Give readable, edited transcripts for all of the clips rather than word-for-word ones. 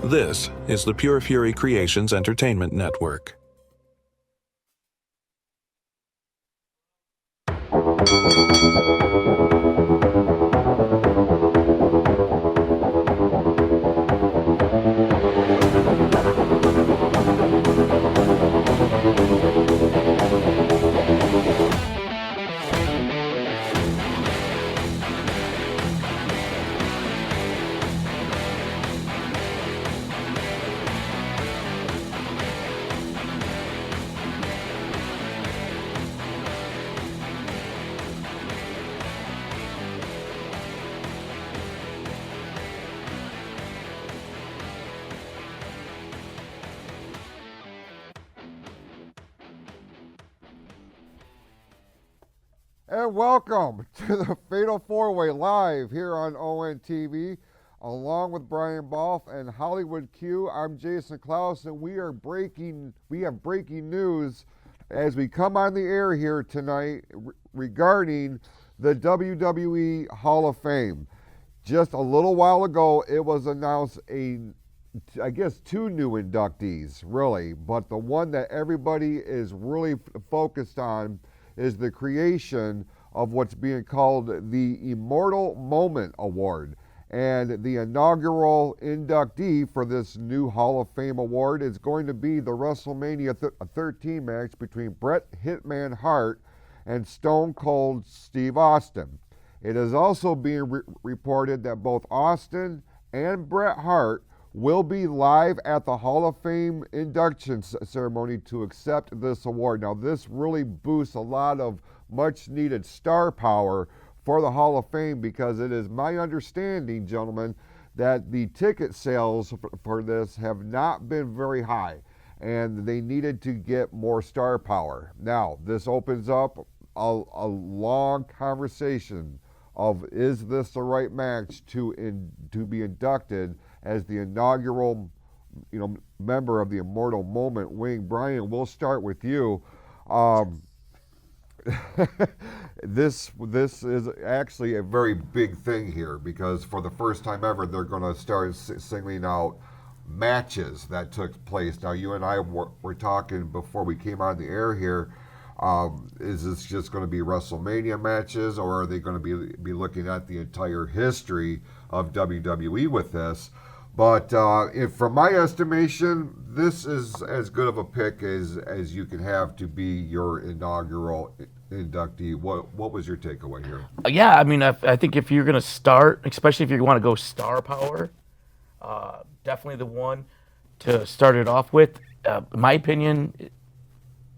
This is the Pure Fury Creations Entertainment Network. And welcome to the Fatal 4-Way live here on ONTV, along with Brian Bolf and Hollywood Q. I'm Jason Clouse, and we have breaking news as we come on the air here tonight regarding the WWE Hall of Fame. Just a little while ago, it was announced I guess two new inductees, really, but the one that everybody is really focused on is the creation of what's being called the Immortal Moment Award. And the inaugural inductee for this new Hall of Fame award is going to be the WrestleMania 13 match between Bret Hitman Hart and Stone Cold Steve Austin. It is also being reported that both Austin and Bret Hart will be live at the Hall of Fame induction ceremony to accept this award. Now, this really boosts a lot of much-needed star power for the Hall of Fame, because it is my understanding, gentlemen, that the ticket sales for this have not been very high, and they needed to get more star power. Now, this opens up a long conversation of, is this the right match to be inducted as the inaugural, member of the Immortal Moment wing. Brian, we'll start with you. This is actually a very big thing here, because for the first time ever, they're going to start singling out matches that took place. Now, you and I were talking before we came on the air here. Is this just going to be WrestleMania matches, or are they going to be looking at the entire history of WWE with this? But from my estimation, this is as good of a pick as you can have to be your inaugural inductee. What was your takeaway here? Yeah, I mean, I think if you're going to start, especially if you want to go star power, definitely the one to start it off with. In my opinion,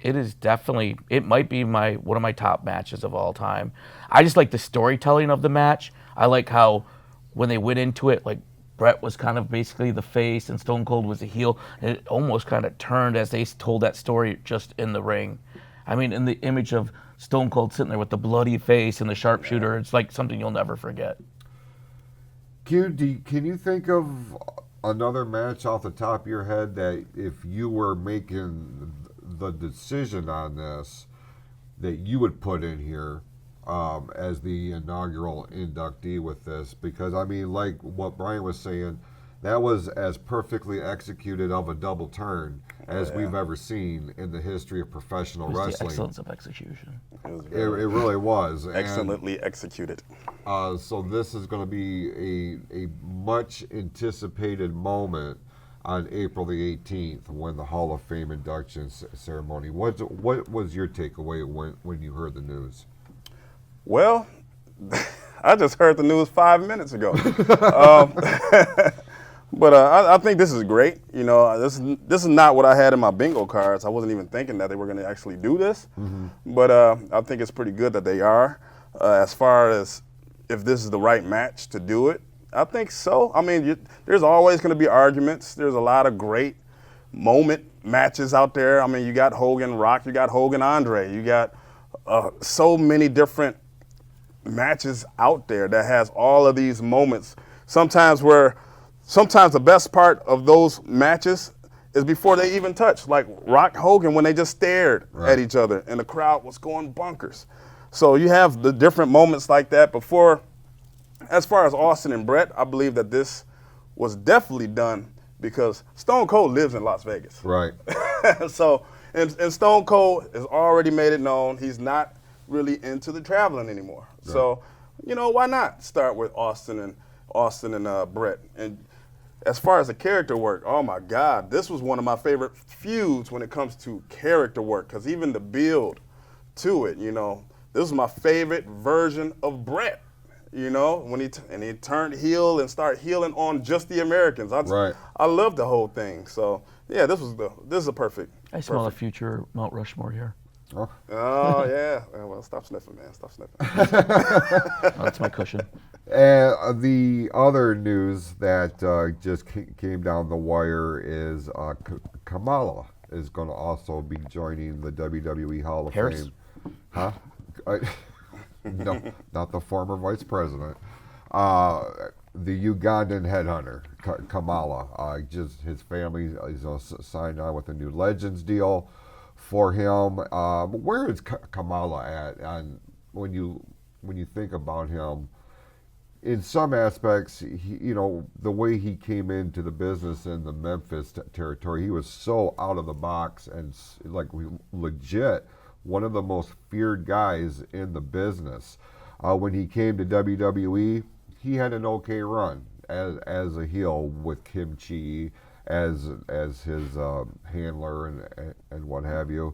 it might be one of my top matches of all time. I just like the storytelling of the match. I like how when they went into it, like, Bret was kind of basically the face and Stone Cold was the heel. And it almost kind of turned as they told that story just in the ring. I mean, in the image of Stone Cold sitting there with the bloody face and the sharpshooter, it's like something you'll never forget. Can you think of another match off the top of your head that, if you were making the decision on this, that you would put in here as the inaugural inductee with this? Because, I mean, like what Brian was saying, that was as perfectly executed of a double turn as we've ever seen in the history of professional wrestling. The excellence of execution. It really was. Excellently executed. So this is going to be a much anticipated moment on April the 18th, when the Hall of Fame induction ceremony. What was your takeaway when you heard the news? Well, I just heard the news 5 minutes ago. But I think this is great. This is not what I had in my bingo cards. I wasn't even thinking that they were going to actually do this. Mm-hmm. But I think it's pretty good that they are. As far as if this is the right match to do it, I think so. I mean, there's always going to be arguments. There's a lot of great moment matches out there. I mean, you got Hogan Rock, you got Hogan Andre, you got so many different matches out there that has all of these moments. Sometimes the best part of those matches is before they even touch, like Rock Hogan, when they just stared at each other and the crowd was going bonkers. So you have the different moments like that before. As far as Austin and Bret, I believe that this was definitely done because Stone Cold lives in Las Vegas. Right. So, and Stone Cold has already made it known he's not really into the traveling anymore. Right. So, why not start with Austin and Brett? And as far as the character work, oh my God, this was one of my favorite feuds when it comes to character work, because even the build to it, this is my favorite version of Brett. When he turned heel and started healing on just the Americans. I love the whole thing. So yeah, this is a perfect. I smell a future Mount Rushmore here. Oh, yeah. Well, stop sniffing, man. Stop sniffing. Oh, that's my cushion. And the other news that just came down the wire is Kamala is going to also be joining the WWE Hall of Fame. Huh? No, not the former vice president. The Ugandan headhunter, Kamala. Just his family is signed on with a new Legends deal for him. Where is Kamala at? And when you think about him, in some aspects, the way he came into the business in the Memphis territory, he was so out of the box and legit one of the most feared guys in the business. When he came to WWE, he had an okay run as a heel with Kim Chi as his handler and what have you.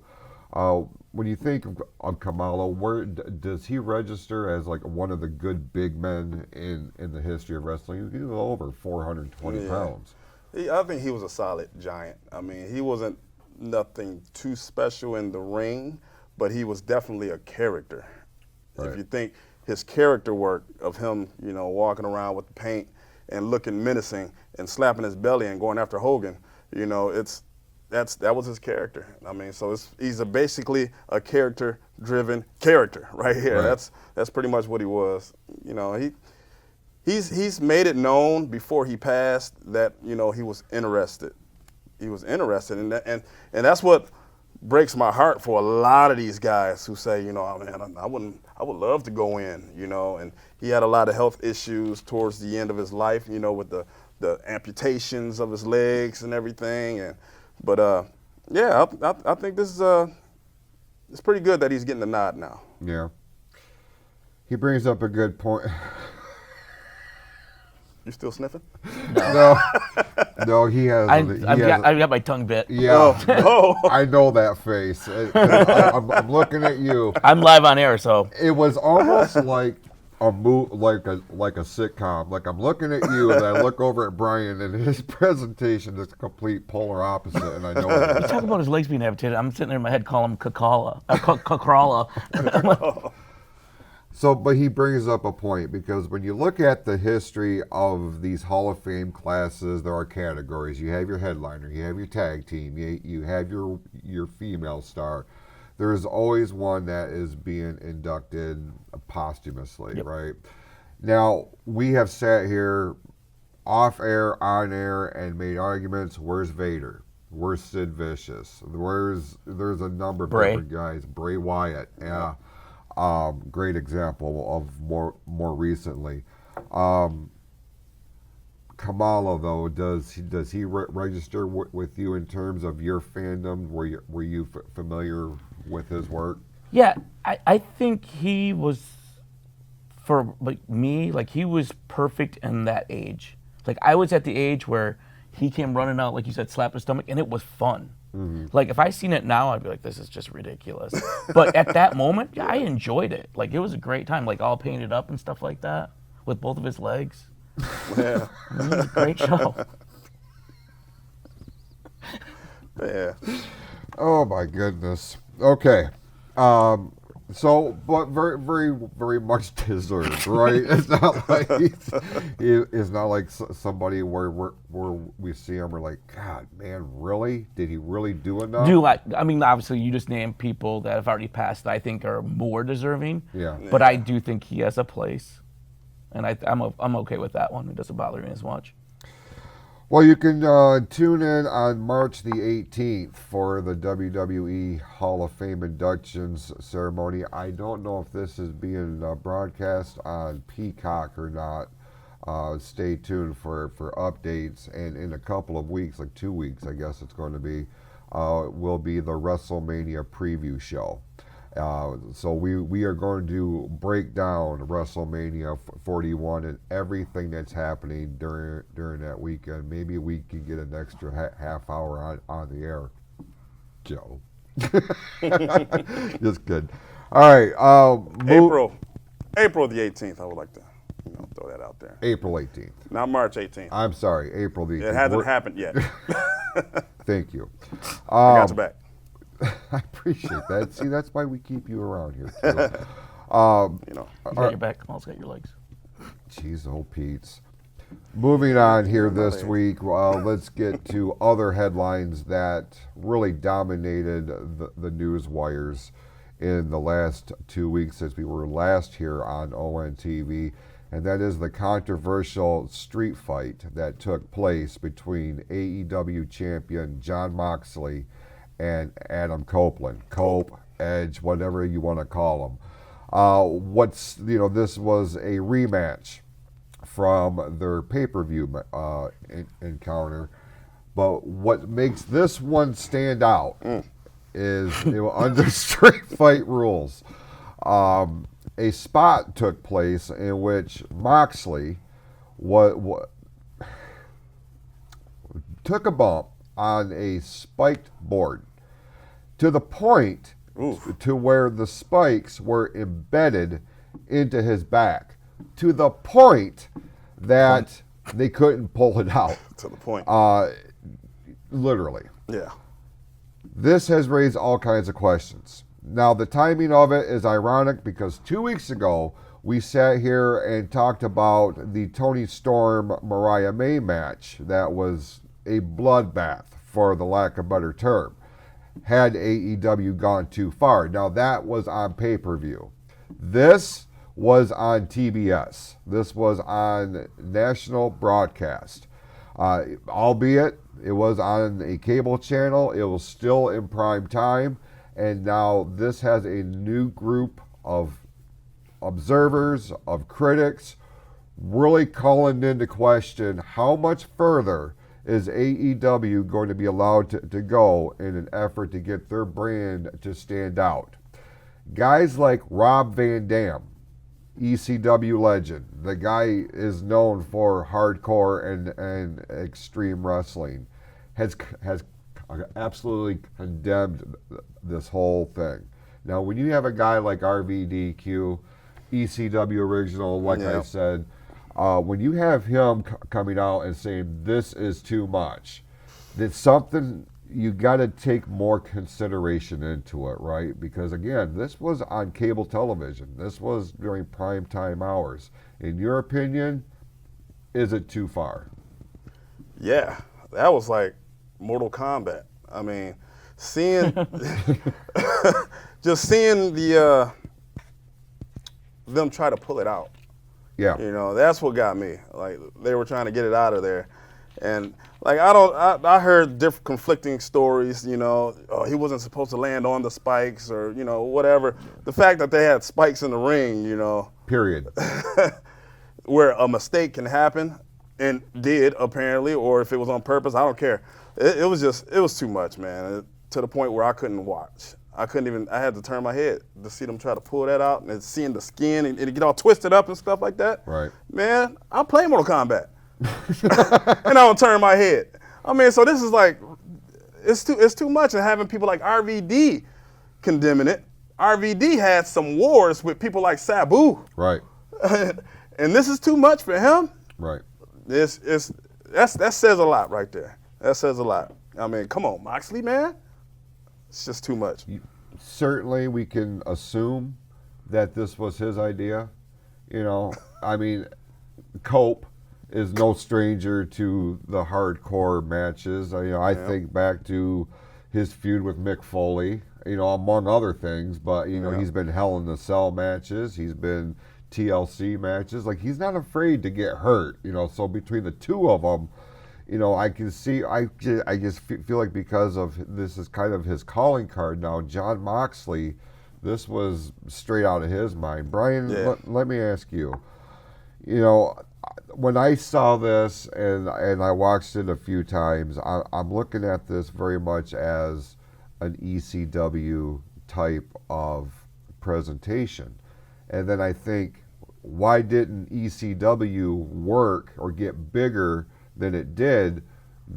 When you think of Kamala, where does he register as like one of the good big men in the history of wrestling? He's over 420 pounds. I think he was a solid giant. I mean, he wasn't nothing too special in the ring, but he was definitely a character. Right. If you think his character work of him, walking around with the paint and looking menacing and slapping his belly and going after Hogan, that was his character. I mean, so he's basically a character-driven character right here. Right. That's pretty much what he was. He's made it known before he passed that he was interested. He was interested in that, and that's what breaks my heart for a lot of these guys who say, oh, man, I would love to go in, and he had a lot of health issues towards the end of his life, with the amputations of his legs and everything, but yeah, I think this is it's pretty good that he's getting the nod now. Yeah, he brings up a good point. You still sniffing? No, he has. I've got my tongue bit. Yeah. Oh. I know that face. I'm looking at you. I'm live on air, so. It was almost like a like a sitcom. Like I'm looking at you, and I look over at Brian, and his presentation is complete polar opposite, and I know it. You talk about his legs being amputated. I'm sitting there in my head calling him Kakala. So, but he brings up a point, because when you look at the history of these Hall of Fame classes, there are categories. You have your headliner, you have your tag team, you have your female star. There is always one that is being inducted posthumously, yep. Right? Now, we have sat here off air, on air, and made arguments. Where's Vader? Where's Sid Vicious? There's a number of different guys. Bray Wyatt, yeah. Great example of more recently. Kamala, though, does he register with you in terms of your fandom? Were you familiar with his work? Yeah, I think he was, for me, he was perfect in that age. Like, I was at the age where he came running out, like you said, slap his stomach, and it was fun. Mm-hmm. Like, if I seen it now, I'd be like, this is just ridiculous. But at that moment, yeah, I enjoyed it. Like, it was a great time, like all painted up and stuff like that with both of his legs. Yeah. I mean, it was a great show. Yeah. Oh, my goodness. Okay. So, but very, very, very much deserved, right? It's not like it's not like somebody where we see him, we're like, God, man, really? Did he really do enough? I mean, obviously, you just named people that have already passed that I think are more deserving. Yeah. But I do think he has a place, and I'm okay with that one. It doesn't bother me as much. Well, you can tune in on March the 18th for the WWE Hall of Fame inductions ceremony. I don't know if this is being broadcast on Peacock or not, Stay tuned for updates, and in a couple of weeks, like 2 weeks, I guess it's going to be, will be the WrestleMania preview show. So we are going to break down WrestleMania 41 and everything that's happening during that weekend. Maybe we can get an extra half hour on the air, Joe. Just good. All right. April the 18th. I would like to throw that out there. April 18th. Not March 18th. I'm sorry, April the 18th. It hasn't happened yet. Thank you. I got your back. I appreciate that. See, that's why we keep you around here. You got your back, Kamal's got your legs. Jeez, oh Pete's. Moving on here this week, let's get to other headlines that really dominated the news wires in the last 2 weeks since we were last here on ON TV, and that is the controversial street fight that took place between AEW champion Jon Moxley and Adam Copeland. Cope, Edge, whatever you want to call him. This was a rematch from their pay-per-view encounter, but what makes this one stand out is under street fight rules. A spot took place in which Moxley took a bump on a spiked board to the point to where the spikes were embedded into his back, to the point that they couldn't pull it out. To the point. Literally. Yeah. This has raised all kinds of questions. Now, the timing of it is ironic because 2 weeks ago, we sat here and talked about the Toni Storm-Mariah May match that was a bloodbath, for the lack of a better term, had AEW gone too far. Now, that was on pay-per-view. This was on TBS. This was on national broadcast. Albeit, it was on a cable channel. It was still in prime time. And now this has a new group of observers, of critics, really calling into question how much further is AEW going to be allowed to go in an effort to get their brand to stand out. Guys like Rob Van Dam, ECW legend, the guy is known for hardcore and extreme wrestling, has absolutely condemned this whole thing. Now, when you have a guy like RVDQ, ECW original, like I said, when you have him coming out and saying this is too much, that's something you got to take more consideration into it, right? Because again, this was on cable television. This was during prime time hours. In your opinion, is it too far? Yeah, that was like Mortal Kombat. I mean, seeing just seeing them try to pull it out. Yeah. That's what got me. Like, they were trying to get it out of there. And like, I heard different conflicting stories, he wasn't supposed to land on the spikes or, whatever. The fact that they had spikes in the ring, Period. where a mistake can happen, and did apparently, or if it was on purpose, I don't care. It was too much, man, to the point where I couldn't watch. I had to turn my head to see them try to pull that out and seeing the skin and it get all twisted up and stuff like that. Right. Man, I'm playing Mortal Kombat. And I don't turn my head. I mean, so this is like, it's too much, and having people like RVD condemning it. RVD had some wars with people like Sabu. Right. And this is too much for him. Right. That says a lot right there. That says a lot. I mean, come on, Moxley, man. It's just too much. Certainly, we can assume that this was his idea. I mean, Cope is no stranger to the hardcore matches. I think back to his feud with Mick Foley, among other things. But, he's been Hell in the Cell matches. He's been TLC matches. Like, he's not afraid to get hurt, So between the two of them, I can see, I just feel like because of this is kind of his calling card now, Jon Moxley, this was straight out of his mind. Brian, let me ask you, when I saw this and I watched it a few times, I'm looking at this very much as an ECW type of presentation. And then I think, why didn't ECW work or get bigger than it did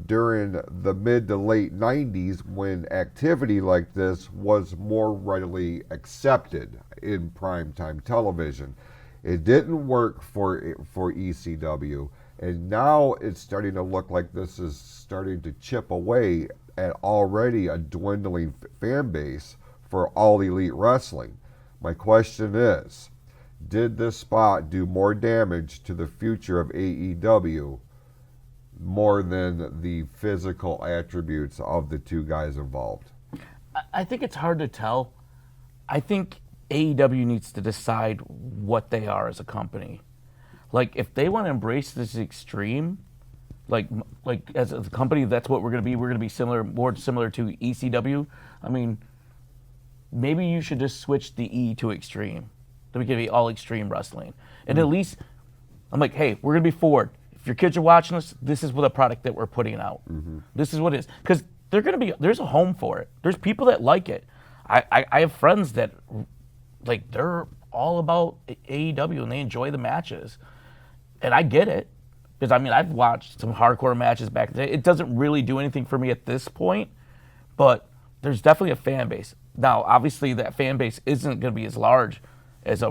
during the mid to late 90s when activity like this was more readily accepted in primetime television? It didn't work for ECW, and now it's starting to look like this is starting to chip away at already a dwindling fan base for All Elite Wrestling. My question is, did this spot do more damage to the future of AEW more than the physical attributes of the two guys involved? I think it's hard to tell. I think AEW needs to decide what they are as a company. Like, if they want to embrace this extreme, like as a company, that's what we're going to be. We're going to be similar, more similar to ECW. I mean, maybe you should just switch the E to extreme. Then we can be all extreme wrestling. And at least, I'm like, hey, we're going to be forward. If your kids are watching this is what a product that we're putting out. This is what it is. Because there's a home for it. There's people that like it. I have friends that, like, they're all about AEW and they enjoy the matches. And I get it. Because, I mean, I've watched some hardcore matches back in the day. It doesn't really do anything for me at this point, but there's definitely a fan base. Now, obviously, that fan base isn't going to be as large as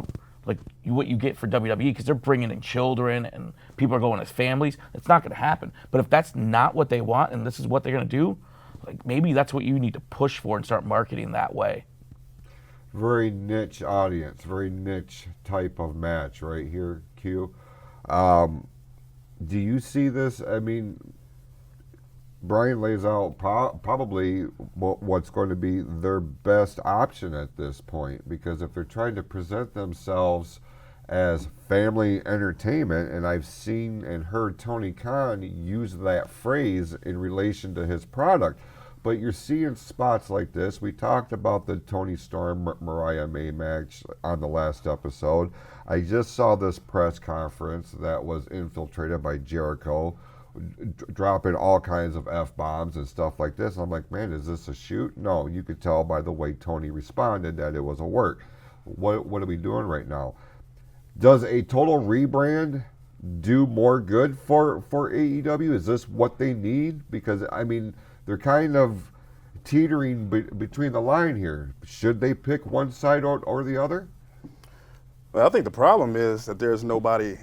what you get for WWE, because they're bringing in children and people are going as families. It's not going to happen. But if that's not what they want and this is what they're going to do, like, maybe that's what you need to push for and start marketing that way. Very niche audience, very niche type of match right here, Q. Do you see this? I mean, Brian lays out probably what's going to be their best option at this point, because if they're trying to present themselves as family entertainment, and I've seen and heard Tony Khan use that phrase in relation to his product, but you're seeing spots like this. We talked about the Tony Storm Mariah May match on the last episode. I just saw this press conference that was infiltrated by Jericho, dropping all kinds of F-bombs and stuff like this. I'm like, man, is this a shoot? No, you could tell by the way Tony responded that it was a work. What are we doing right now? Does a total rebrand do more good for AEW? Is this what they need? Because, I mean, they're kind of teetering between the line here. Should they pick one side or the other? Well, I think the problem is that there's nobody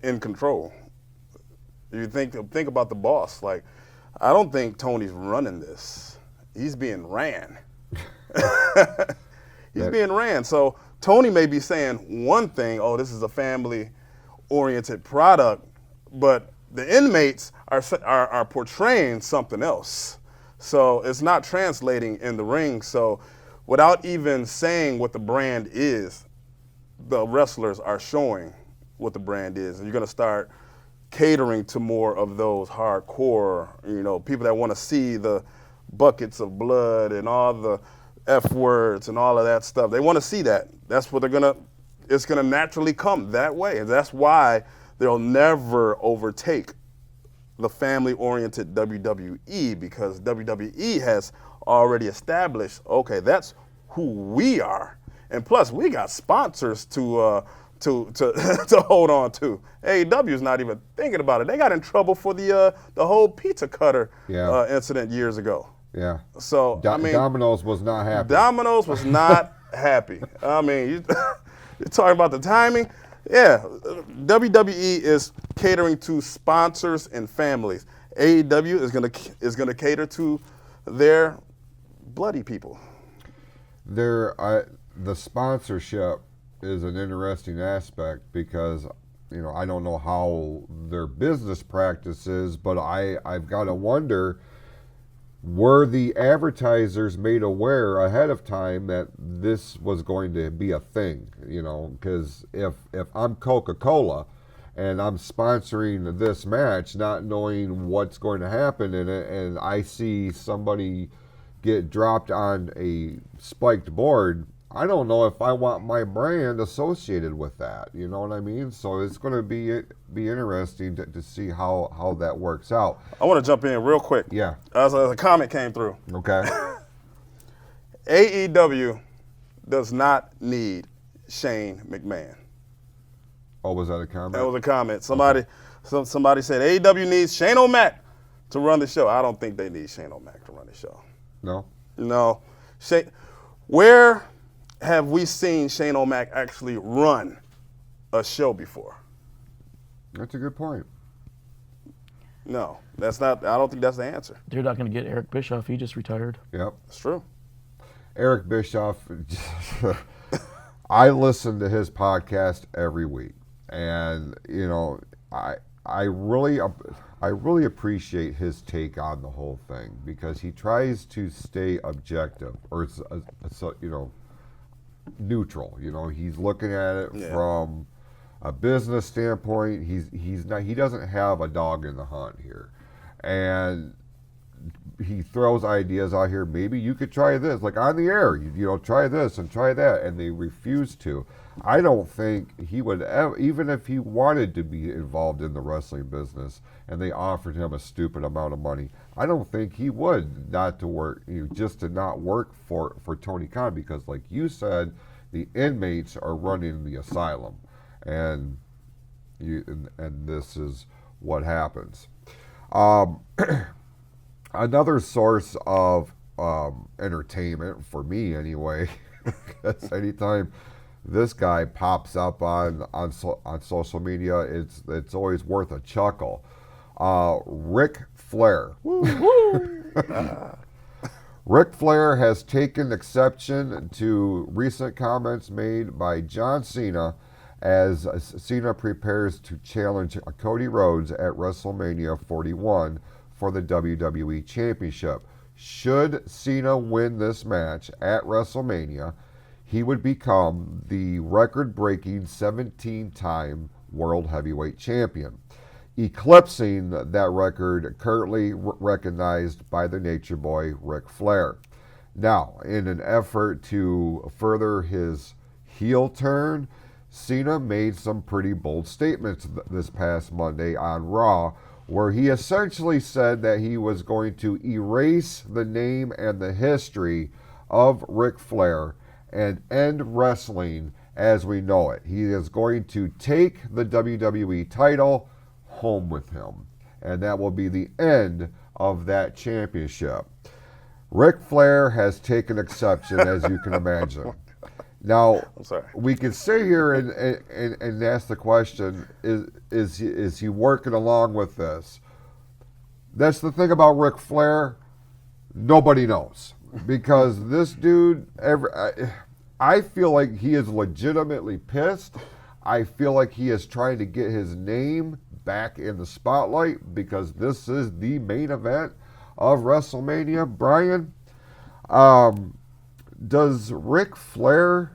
in control. You think about the boss. Like, I don't think Tony's running this. He's being ran. He's being ran. So Tony may be saying one thing, oh, this is a family-oriented product, but the inmates are portraying something else. So it's not translating in the ring. So without even saying what the brand is, the wrestlers are showing what the brand is. And you're going to start catering to more of those hardcore, people that want to see the buckets of blood and all the F words and all of that stuff. They want to see that. That's what it's going to naturally come that way. And that's why they'll never overtake the family-oriented WWE, because WWE has already established, okay, that's who we are. And plus, we got sponsors to hold on to. AEW is not even thinking about it. They got in trouble for the whole pizza cutter incident years ago. Yeah. So I mean, Domino's was not happy. Domino's was not happy. I mean, you're talking about the timing. Yeah, WWE is catering to sponsors and families. AEW is gonna cater to their bloody people. The sponsorship is an interesting aspect, because I don't know how their business practices, but I've got to wonder, were the advertisers made aware ahead of time that this was going to be a thing? Because if I'm Coca-Cola and I'm sponsoring this match, not knowing what's going to happen in it, and I see somebody get dropped on a spiked board, I don't know if I want my brand associated with that. You know what I mean? So it's going to be interesting to see how that works out. I want to jump in real quick. Yeah. As a comment came through. Okay. AEW does not need Shane McMahon. Oh, was that a comment? That was a comment. Somebody said AEW needs Shane O'Mac to run the show. I don't think they need Shane O'Mac to run the show. No? No. Where have we seen Shane O'Mac actually run a show before? That's a good point. No, that's not. I don't think that's the answer. They're not going to get Eric Bischoff. He just retired. Yep. That's true. Eric Bischoff, I listen to his podcast every week, and you know, I really appreciate his take on the whole thing because he tries to stay objective or neutral. You know, he's looking at it from a business standpoint. He doesn't have a dog in the hunt here, and he throws ideas out here. Maybe you could try this, like on the air. You know, try this and try that, and they refuse to. I don't think he would ever, even if he wanted to be involved in the wrestling business, and they offered him a stupid amount of money. I don't think he would not to work, just to not work for Tony Khan because, like you said, the inmates are running the asylum, and this is what happens. Another source of entertainment for me, anyway, because anytime this guy pops up on social media, it's always worth a chuckle. Ric Flair. Ric Flair has taken exception to recent comments made by John Cena as Cena prepares to challenge Cody Rhodes at WrestleMania 41 for the WWE Championship. Should Cena win this match at WrestleMania, he would become the record-breaking 17-time World Heavyweight Champion, eclipsing that record currently recognized by the Nature Boy Ric Flair. Now, in an effort to further his heel turn, Cena made some pretty bold statements this past Monday on Raw, where he essentially said that he was going to erase the name and the history of Ric Flair and end wrestling as we know it. He is going to take the WWE title home with him, and that will be the end of that championship. Ric Flair has taken exception, as you can imagine. Now, we could sit here and ask the question, is he working along with this? That's the thing about Ric Flair. Nobody knows. Because this dude, I feel like he is legitimately pissed. I feel like he is trying to get his name back in the spotlight because this is the main event of WrestleMania. Brian, does Ric Flair,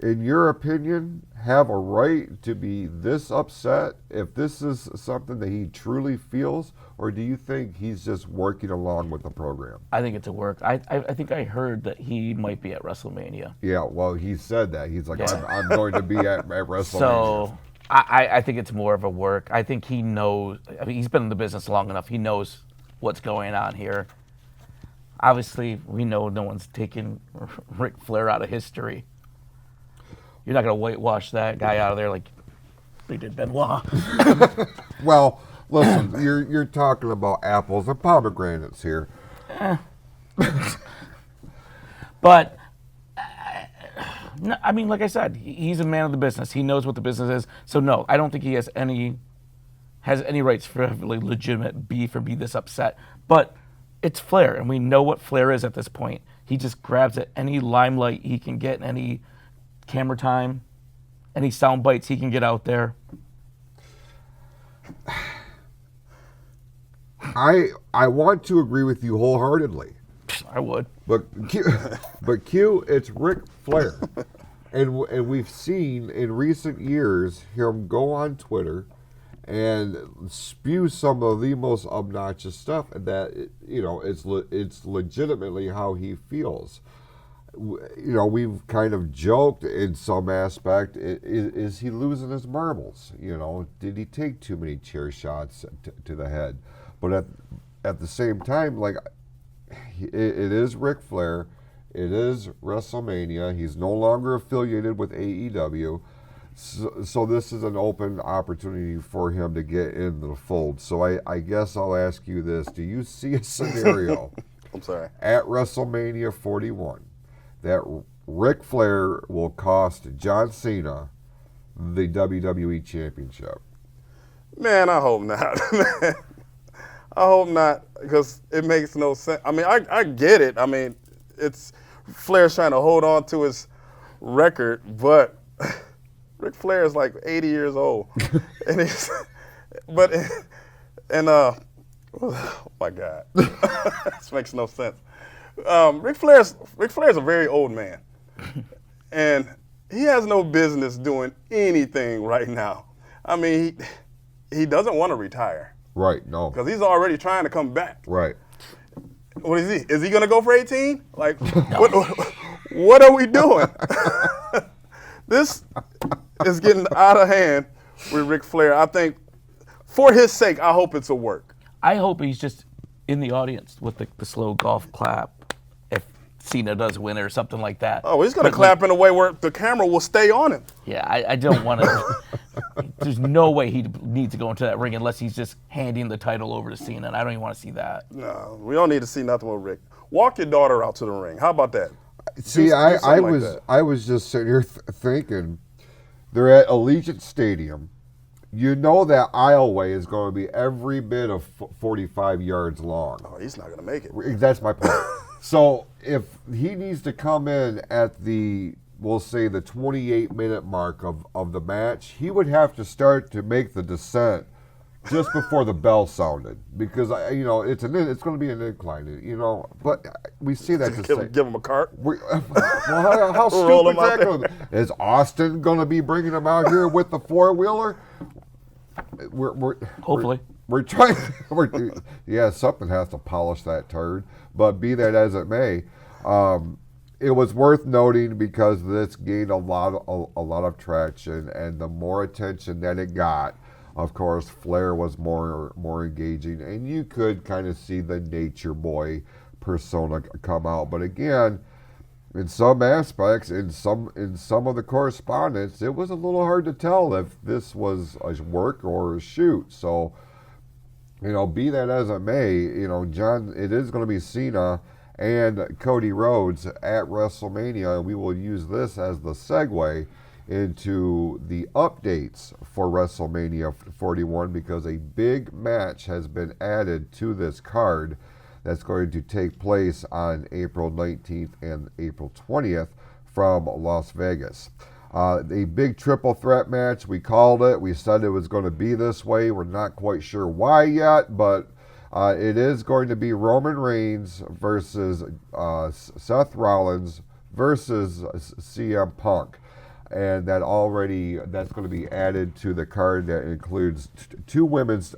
in your opinion, have a right to be this upset if this is something that he truly feels, or do you think he's just working along with the program? I think it's a work. I think I heard that he might be at WrestleMania. Yeah, well, he said that. He's like, I'm going to be at WrestleMania. So I think it's more of a work. I think he knows. I mean, he's been in the business long enough. He knows what's going on here. Obviously, we know no one's taking Ric Flair out of history. You're not going to whitewash that guy out of there like they did Benoit. Well, listen, you're talking about apples and pomegranates here. But, I mean, like I said, he's a man of the business. He knows what the business is. So, no, I don't think he has any rights for like, legitimate beef or be this upset. But it's Flair, and we know what Flair is at this point. He just grabs at any limelight he can get, any camera time, any sound bites he can get out there. I want to agree with you wholeheartedly. I would. But Q, it's Ric Flair. And we've seen in recent years him go on Twitter and spew some of the most obnoxious stuff that, it's legitimately how he feels. we've kind of joked in some aspect, is he losing his marbles? Did he take too many chair shots to the head? But at the same time, like, it is Ric Flair, it is WrestleMania, he's no longer affiliated with AEW, so this is an open opportunity for him to get into the fold. So I guess I'll ask you this. Do you see a scenario I'm sorry. at WrestleMania 41 that Ric Flair will cost John Cena the WWE Championship? Man, I hope not. Man, I hope not, because it makes no sense. I mean, I get it. I mean, it's Flair's trying to hold on to his record, but Ric Flair is like 80 years old, and oh my God, this makes no sense. Ric Flair's a very old man, and he has no business doing anything right now. I mean, he doesn't want to retire. Right, no. Because he's already trying to come back. Right. What is he? Is he going to go for 18? Like, what are we doing? This is getting out of hand with Ric Flair. I think, for his sake, I hope it's a work. I hope he's just in the audience with the slow golf clap if Cena does win or something like that. Oh, he's going to clap in a way where the camera will stay on him. Yeah, I don't want to. There's no way he needs to go into that ring unless he's just handing the title over to Cena, and I don't even want to see that. No, we don't need to see nothing with Rick. Walk your daughter out to the ring. How about that? See, I was just sitting here thinking, they're at Allegiant Stadium. You know that aisleway is going to be every bit of 45 yards long. Oh, he's not going to make it. That's my point. So if he needs to come in at we'll say the 28-minute mark of the match, he would have to start to make the descent just before the bell sounded, because it's going to be an incline, But we see that to give him a cart. How stupid is that going to be? Is Austin going to be bringing him out here with the four-wheeler? Hopefully. We're trying. Something has to polish that turd. But be that as it may, it was worth noting because this gained a lot of traction, and the more attention that it got, of course, Flair was more engaging, and you could kind of see the nature boy persona come out. But again, in some aspects, in some of the correspondence, it was a little hard to tell if this was a work or a shoot. So, be that as it may, John, it is going to be Cena and Cody Rhodes at WrestleMania, and we will use this as the segue into the updates for WrestleMania 41, because a big match has been added to this card that's going to take place on April 19th and April 20th from Las Vegas. A big triple threat match. We called it. We said it was going to be this way. We're not quite sure why yet, but it is going to be Roman Reigns versus Seth Rollins versus CM Punk. And that's going to be added to the card that includes two women's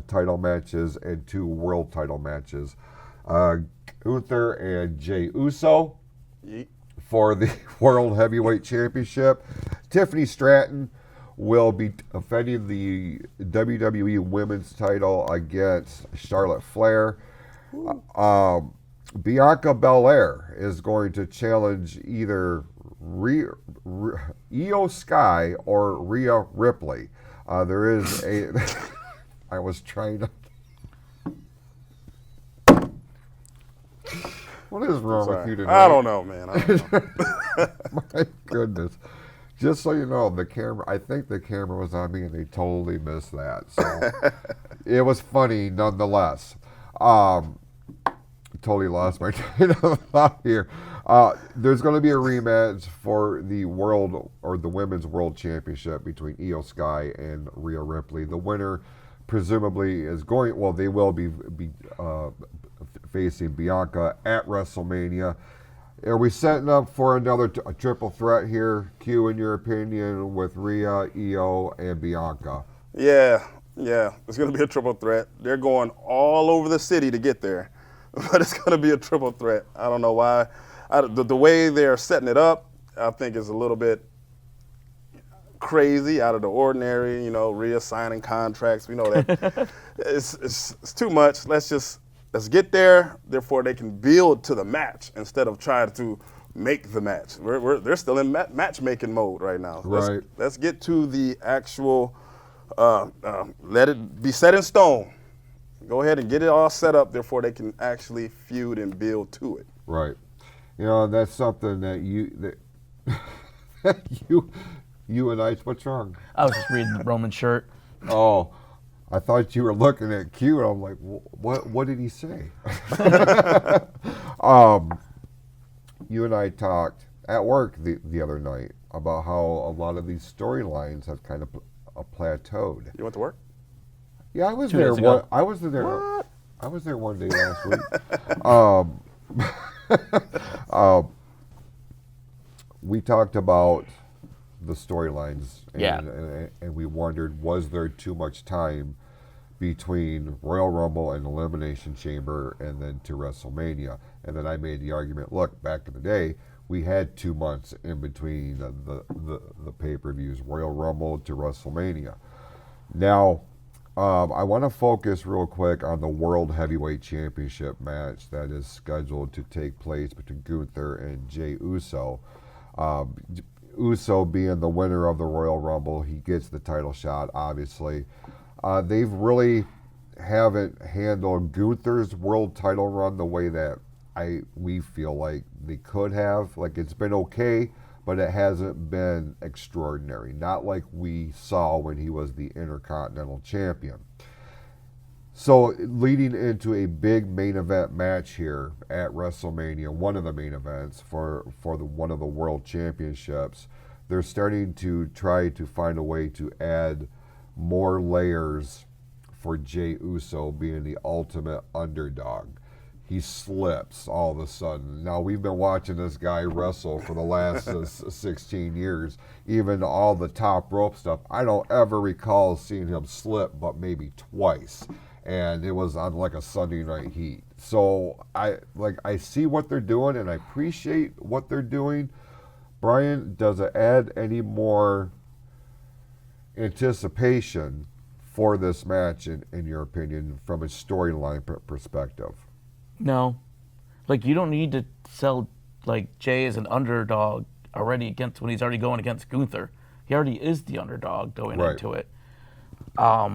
title matches and two world title matches. Gunther and Jey Uso for the World Heavyweight Championship. Tiffany Stratton will be defending the WWE Women's title against Charlotte Flair. Bianca Belair is going to challenge either Io Sky or Rhea Ripley. There is a... I was trying to... What is wrong with you today? I don't know, man. I don't know. My goodness. Just so you know, I think the camera was on me and they totally missed that. So it was funny nonetheless. Totally lost my train of thought here. There's going to be a rematch for the Women's World Championship between Io Sky and Rhea Ripley. The winner presumably they will be facing Bianca at WrestleMania. Are we setting up for another triple threat here, Q, in your opinion, with Rhea, Io, and Bianca? Yeah. It's going to be a triple threat. They're going all over the city to get there, but it's going to be a triple threat. I don't know why. the way they're setting it up, I think is a little bit crazy, out of the ordinary. You know, reassigning contracts. We know that it's too much. Let's get there. Therefore, they can build to the match instead of trying to make the match. They're still in matchmaking mode right now. Right. Let's get to the actual. Let it be set in stone. Go ahead and get it all set up. Therefore, they can actually feud and build to it. Right. You know, that's something that you and I. What's wrong? I was just reading the Roman shirt. Oh, I thought you were looking at Q, and I'm like, what did he say? You and I talked at work the other night about how a lot of these storylines have kind of plateaued. You went to work? Yeah, I was 2 there. days ago. I was there. What? I was there one day last week. We talked about the storylines, and we wondered, was there too much time between Royal Rumble and Elimination Chamber and then to WrestleMania? And then I made the argument, look, back in the day, we had 2 months in between the pay-per-views, Royal Rumble to WrestleMania. Now, I want to focus real quick on the World Heavyweight Championship match that is scheduled to take place between Gunther and Jey Uso. Uso being the winner of the Royal Rumble, he gets the title shot, obviously. They've really haven't handled Gunther's world title run the way that we feel like they could have. Like, it's been okay, but it hasn't been extraordinary. Not like we saw when he was the Intercontinental Champion. So, leading into a big main event match here at WrestleMania, one of the main events for one of the World Championships, they're starting to try to find a way to add more layers for Jey Uso being the ultimate underdog. He slips all of a sudden. Now, we've been watching this guy wrestle for the last 16 years. Even all the top rope stuff, I don't ever recall seeing him slip but maybe twice. And it was on like a Sunday Night Heat. So I see what they're doing and I appreciate what they're doing. Brian, does it add any more anticipation for this match, in your opinion, from a storyline perspective? No. Like, you don't need to sell, like, Jey as an underdog already when he's already going against Gunther. He already is the underdog going into it. I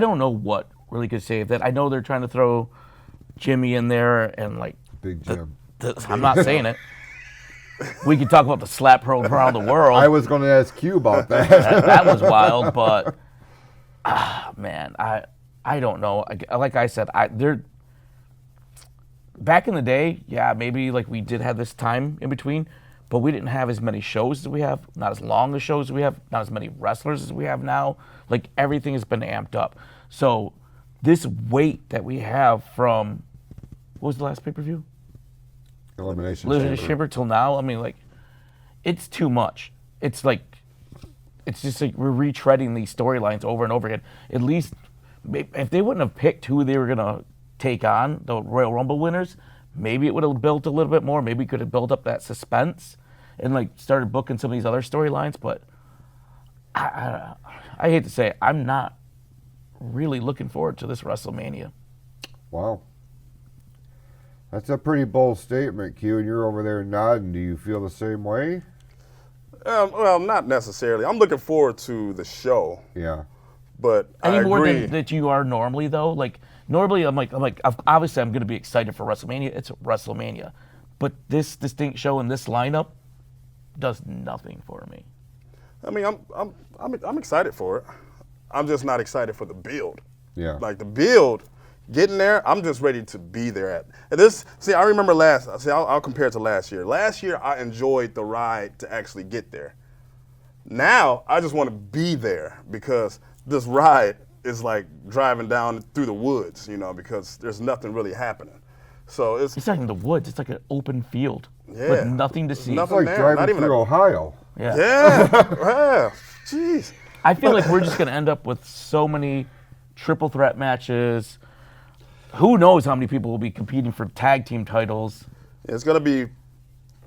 don't know what really could save that. I know they're trying to throw Jimmy in there and, like... Big Jim. I'm not saying it. We could talk about the slap probe around the world. I was going to ask you about that. That was wild, but... man, I don't know. Like I said, they're... Back in the day, yeah, maybe like we did have this time in between, but we didn't have as many shows as we have, not as long as shows as we have, not as many wrestlers as we have now. Like, everything has been amped up. So this weight that we have from, what was the last pay-per-view? Elimination Chamber till now, I mean, like, it's too much. It's like, it's just like we're retreading these storylines over and over again. At least, if they wouldn't have picked who they were going to take on, the Royal Rumble winners, maybe it would have built a little bit more. Maybe could have built up that suspense and like started booking some of these other storylines. But I hate to say it, I'm not really looking forward to this WrestleMania. Wow. That's a pretty bold statement, Q, and you're over there nodding. Do you feel the same way? Well, not necessarily. I'm looking forward to the show. Yeah. But Any I more agree. than that you are normally, though? Like, normally I'm like, obviously I'm going to be excited for WrestleMania. It's WrestleMania. But this distinct show and this lineup does nothing for me. I mean, I'm excited for it. I'm just not excited for the build. Yeah. Like, the build, getting there, I'm just ready to be there and this, see, I remember I'll compare it to last year. Last year, I enjoyed the ride to actually get there. Now, I just want to be there because this ride is like driving down through the woods, because there's nothing really happening. So It's not in the woods. It's like an open field Yeah. with nothing to see. Nothing It's like there, driving not even through Ohio. Yeah. Yeah, jeez. I feel like we're just going to end up with so many triple threat matches. Who knows how many people will be competing for tag team titles? It's going to be,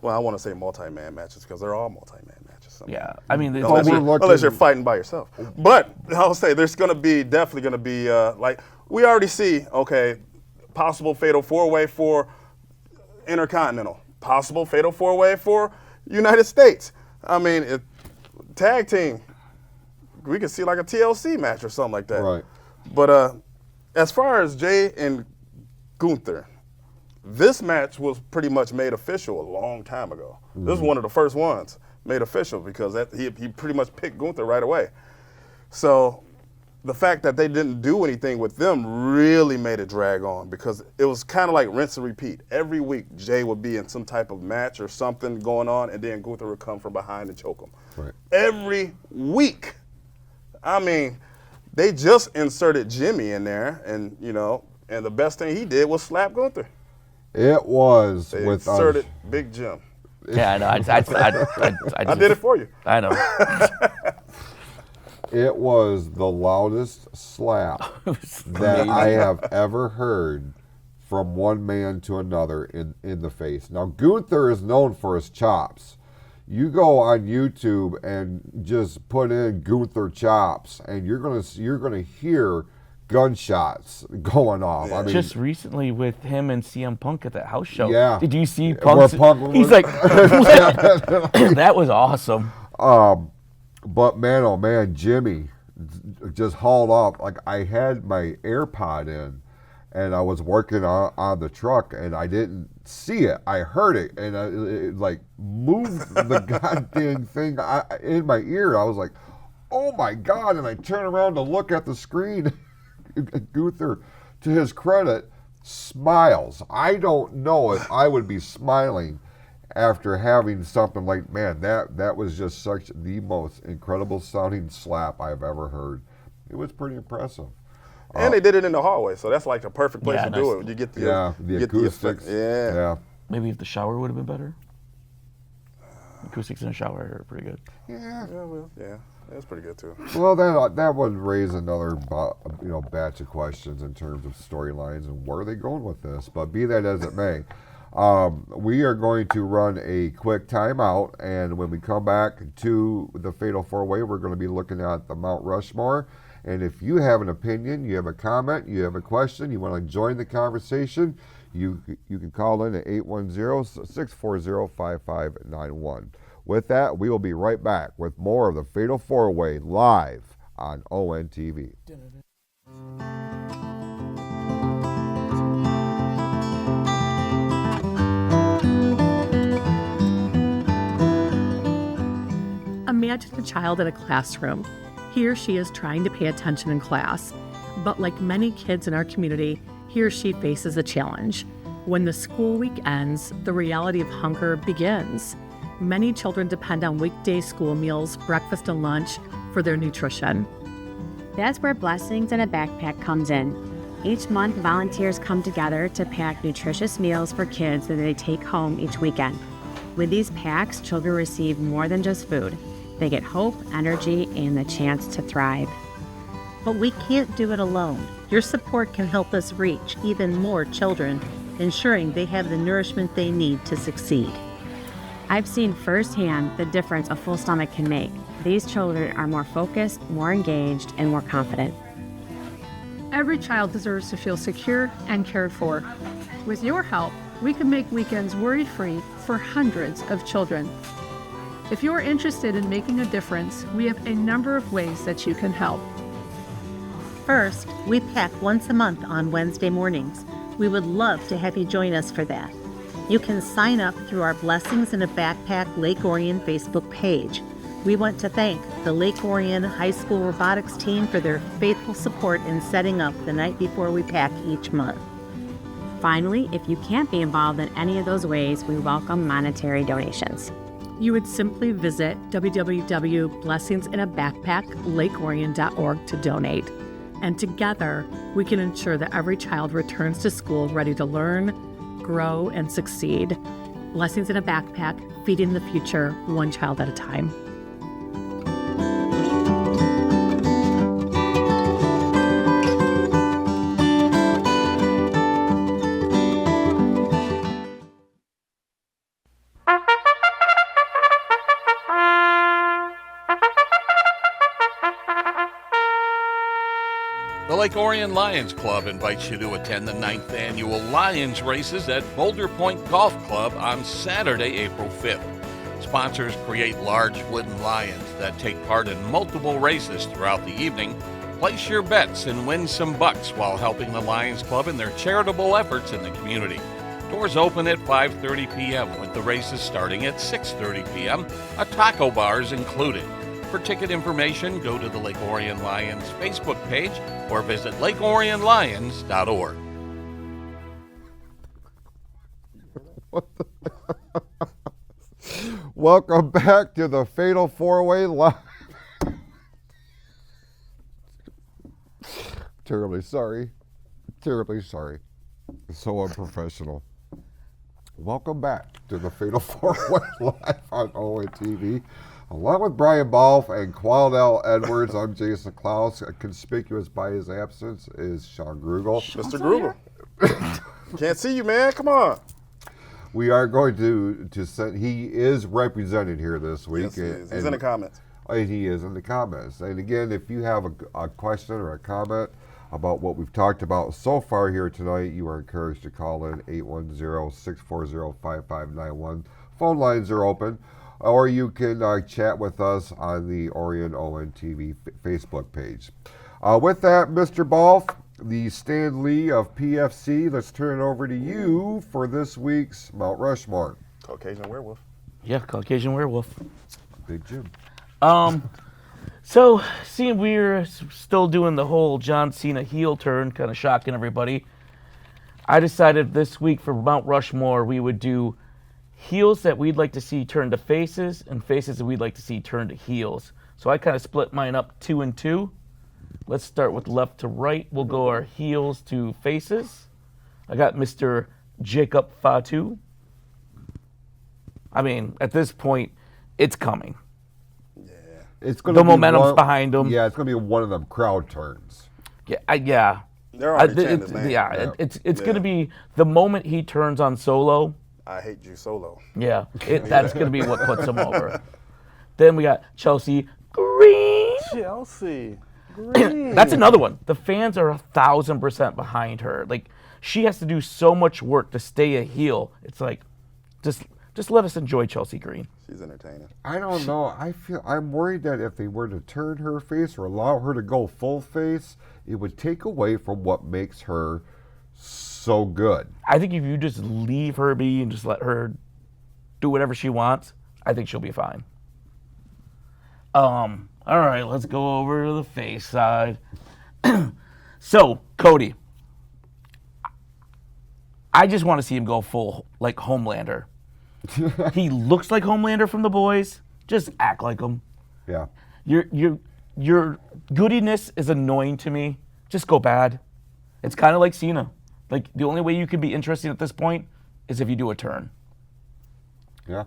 well, I want to say multi-man matches because they're all multi-man matches. Yeah, I mean, unless you're fighting by yourself. But I'll say there's going to be, definitely going to be, like, we already see, okay, possible fatal four-way for Intercontinental, possible fatal four-way for United States. I mean, tag team, we could see like a TLC match or something like that. Right. But as far as Jay and Gunther, this match was pretty much made official a long time ago. Mm-hmm. This was one of the first ones made official because he pretty much picked Gunther right away. So the fact that they didn't do anything with them really made it drag on because it was kind of like rinse and repeat. Every week, Jay would be in some type of match or something going on, and then Gunther would come from behind and choke him. Right. Every week. I mean, they just inserted Jimmy in there, and and the best thing he did was slap Gunther. It was they with inserted Big Jim. Yeah, I know. I I did it for you. I know. It was the loudest slap that I have ever heard from one man to another in the face. Now, Gunther is known for his chops. You go on YouTube and just put in Gunther chops, and you're gonna hear gunshots going off. Yeah. I mean, Just recently with him and CM Punk at that house show. Yeah. Did you see Where Punk? Punk He's was- like, that was awesome. But man, oh man, Jimmy just hauled off. Like, I had my AirPod in, and I was working on the truck, and I didn't see it. I heard it, and it like moved the goddamn thing in my ear. I was like, oh my God, and I turned around to look at the screen. Gunther, to his credit, smiles. I don't know if I would be smiling after having something like, man, that was just such the most incredible sounding slap I've ever heard. It was pretty impressive. And they did it in the hallway, so that's like the perfect place Yeah, to do nice. it. You get the The acoustics. Yeah. Maybe if the shower would have been better. Acoustics in a shower are pretty good. Yeah. Yeah, that's pretty good too. Well, that would raise another batch of questions in terms of storylines and where are they going with this. But be that as it may, we are going to run a quick timeout, and when we come back to the Fatal 4-Way, we're going to be looking at the Mount Rushmore. And if you have an opinion, you have a comment, you have a question, you want to join the conversation, you can call in at 810-640-5591. With that, we will be right back with more of the Fatal 4-Way live on ONTV. Imagine a child in a classroom. He or she is trying to pay attention in class, but like many kids in our community, he or she faces a challenge. When the school week ends, the reality of hunger begins. Many children depend on weekday school meals, breakfast and lunch, for their nutrition. That's where Blessings in a Backpack comes in. Each month, volunteers come together to pack nutritious meals for kids that they take home each weekend. With these packs, children receive more than just food. They get hope, energy, and the chance to thrive. But we can't do it alone. Your support can help us reach even more children, ensuring they have the nourishment they need to succeed. I've seen firsthand the difference a full stomach can make. These children are more focused, more engaged, and more confident. Every child deserves to feel secure and cared for. With your help, we can make weekends worry-free for hundreds of children. If you're interested in making a difference, we have a number of ways that you can help. First, we pack once a month on Wednesday mornings. We would love to have you join us for that. You can sign up through our Blessings in a Backpack Lake Orion Facebook page. We want to thank the Lake Orion High School robotics team for their faithful support in setting up the night before we pack each month. Finally, if you can't be involved in any of those ways, we welcome monetary donations. You would simply visit www.blessingsinabacpacklakeorion.org to donate. And together, we can ensure that every child returns to school ready to learn, grow, and succeed. Blessings in a Backpack, feeding the future one child at a time. The Lake Orion Lions Club invites you to attend the 9th Annual Lions Races at Boulder Point Golf Club on Saturday, April 5th. Sponsors create large wooden lions that take part in multiple races throughout the evening. Place your bets and win some bucks while helping the Lions Club in their charitable efforts in the community. Doors open at 5:30 p.m. with the races starting at 6:30 p.m. A taco bar is included. For ticket information, go to the Lake Orion Lions Facebook page or visit lakeorionlions.org. Welcome back to the Fatal 4-Way Live. Terribly sorry. Terribly sorry. So unprofessional. Welcome back to the Fatal 4-Way Live on ONTV. Along with Brian Bolf and Quadell Edwards, I'm Jason Clouse. Conspicuous by his absence is Sean Grugel. Mr. Grugel. Can't see you, man. Come on. We are going to send, he is represented here this week. Yes, he is. He's in the comments. He is in the comments. And again, if you have a question or a comment about what we've talked about so far here tonight, you are encouraged to call in 810-640-5591. Phone lines are open. Or you can chat with us on the Orion ONTV Facebook page. With that, Mr. Bolf, the Stan Lee of PFC, let's turn it over to you for this week's Mount Rushmore. Caucasian werewolf. Yeah, Caucasian werewolf. Big Jim. So, seeing we're still doing the whole John Cena heel turn, kind of shocking everybody, I decided this week for Mount Rushmore we would do heels that we'd like to see turn to faces and faces that we'd like to see turn to heels. So I kind of split mine up 2 and 2. Let's start with left to right. We'll go our heels to faces. I got Mr. Jacob Fatu. I mean, at this point, it's coming. It's going the momentum's behind him. Yeah, it's going to be one of them crowd turns. Yeah. They're already chanting his name. It's going to be the moment he turns on Solo. I hate you, Solo. Yeah, that's going to be what puts him over. Then we got Chelsea Green. Chelsea Green. That's another one. The fans are 1,000% behind her. Like, she has to do so much work to stay a heel. It's like, just let us enjoy Chelsea Green. She's entertaining. I don't know. I'm worried that if they were to turn her face or allow her to go full face, it would take away from what makes her so good. I think if you just leave her be and just let her do whatever she wants, I think she'll be fine. All right, let's go over to the face side. So, Cody, I just want to see him go full like Homelander. He looks like Homelander from The Boys. Just act like him. Yeah. Your goodiness is annoying to me. Just go bad. It's kind of like Cena. Like, the only way you can be interesting at this point is if you do a turn. Yeah.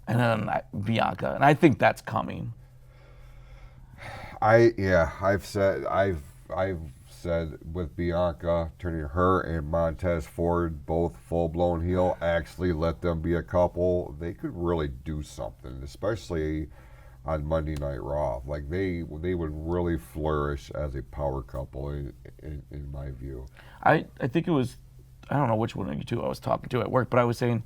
And then Bianca. And I think that's coming. I've said with Bianca turning her and Montez Ford both full-blown heel, actually let them be a couple, they could really do something, especially on Monday Night Raw. Like they would really flourish as a power couple in my view. I think it was, I don't know which one of you two I was talking to at work, but I was saying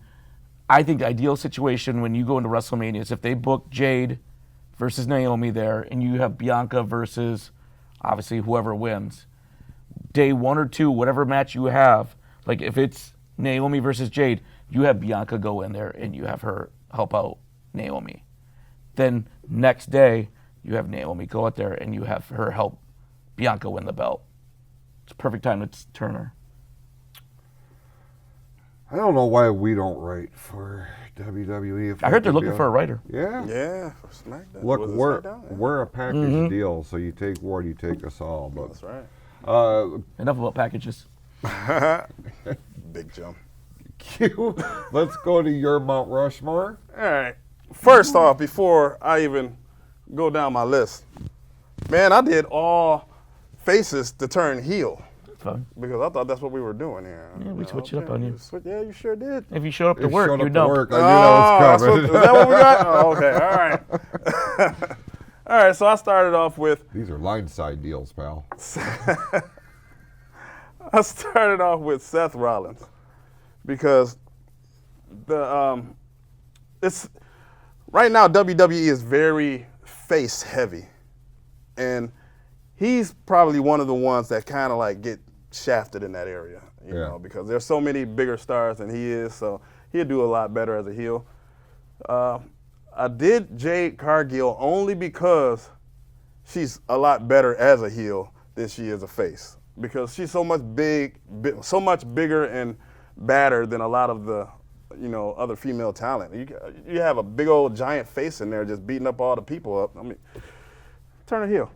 I think the ideal situation when you go into WrestleMania is if they book Jade versus Naomi there and you have Bianca versus obviously whoever wins. Day 1 or 2, whatever match you have, like if it's Naomi versus Jade, you have Bianca go in there and you have her help out Naomi. Then next day, you have Naomi go out there and you have her help Bianca win the belt. It's a perfect time to turn her. I don't know why we don't write for WWE. I heard they're looking for a writer. Yeah. Yeah, for SmackDown. Look, SmackDown? we're a package deal, so you take one, you take us all. But That's right. Enough about packages. Big jump. Q, let's go to your Mount Rushmore. All right. First off, before I even go down my list, man, I did all faces to turn heel. Fun. Because I thought that's what we were doing here. Yeah, we switched it up on you. Yeah, you sure did. If you showed up to work, you'd know. I knew that was coming. Is that what we got? Oh, okay, all right. All right, so I started off with... These are line side deals, pal. I started off with Seth Rollins because it's right now WWE is very face heavy, and he's probably one of the ones that kind of like get shafted in that area, you know, because there's so many bigger stars than he is, so he'll do a lot better as a heel. I did Jade Cargill only because she's a lot better as a heel than she is a face, because she's so much bigger and badder than a lot of the, you know, other female talent. You have a big old giant face in there just beating up all the people up. I mean, turn her heel.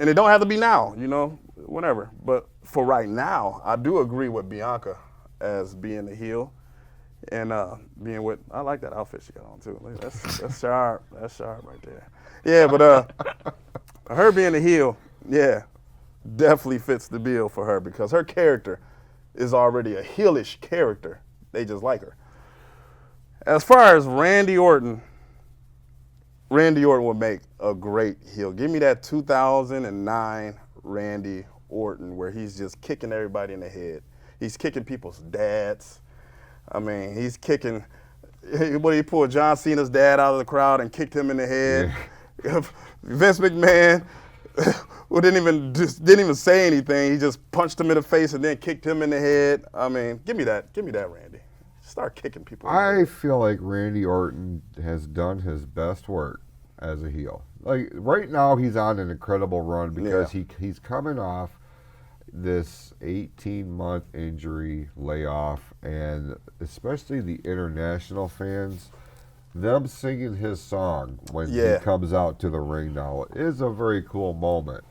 And it don't have to be now, you know, whatever. But for right now, I do agree with Bianca as being the heel. And being with, I like that outfit she got on too. That's sharp. That's sharp right there. Yeah, but her being the heel, yeah, definitely fits the bill for her because her character is already a heelish character. They just like her. As far as Randy Orton would make a great heel. Give me that 2009 Randy Orton where he's just kicking everybody in the head. He's kicking people's dads. I mean, he's kicking, he pulled John Cena's dad out of the crowd and kicked him in the head. Yeah. Vince McMahon who didn't even say anything. He just punched him in the face and then kicked him in the head. I mean, give me that, Randy. Start kicking people. I feel like Randy Orton has done his best work as a heel. Like right now, he's on an incredible run because he's coming off this 18-month injury layoff, and especially the international fans, them singing his song when he comes out to the ring now is a very cool moment.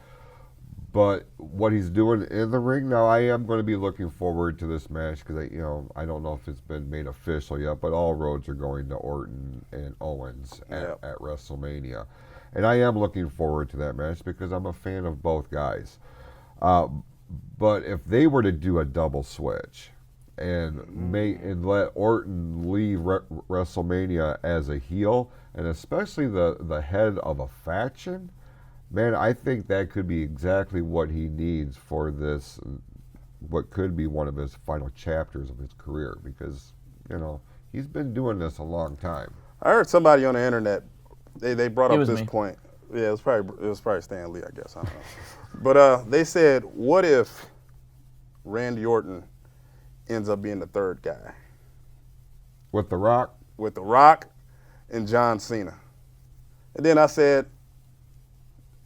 But what he's doing in the ring now, I am going to be looking forward to this match because I don't know if it's been made official yet, but all roads are going to Orton and Owens at WrestleMania, and I am looking forward to that match because I'm a fan of both guys. But if they were to do a double switch and let Orton leave WrestleMania as a heel, and especially the head of a faction, man, I think that could be exactly what he needs for this, what could be one of his final chapters of his career, because, he's been doing this a long time. I heard somebody on the internet, they brought up this point. Yeah, it was probably Stan Lee, I guess. I don't know. But they said, what if Randy Orton ends up being the third guy? With The Rock? With The Rock and John Cena. And then I said,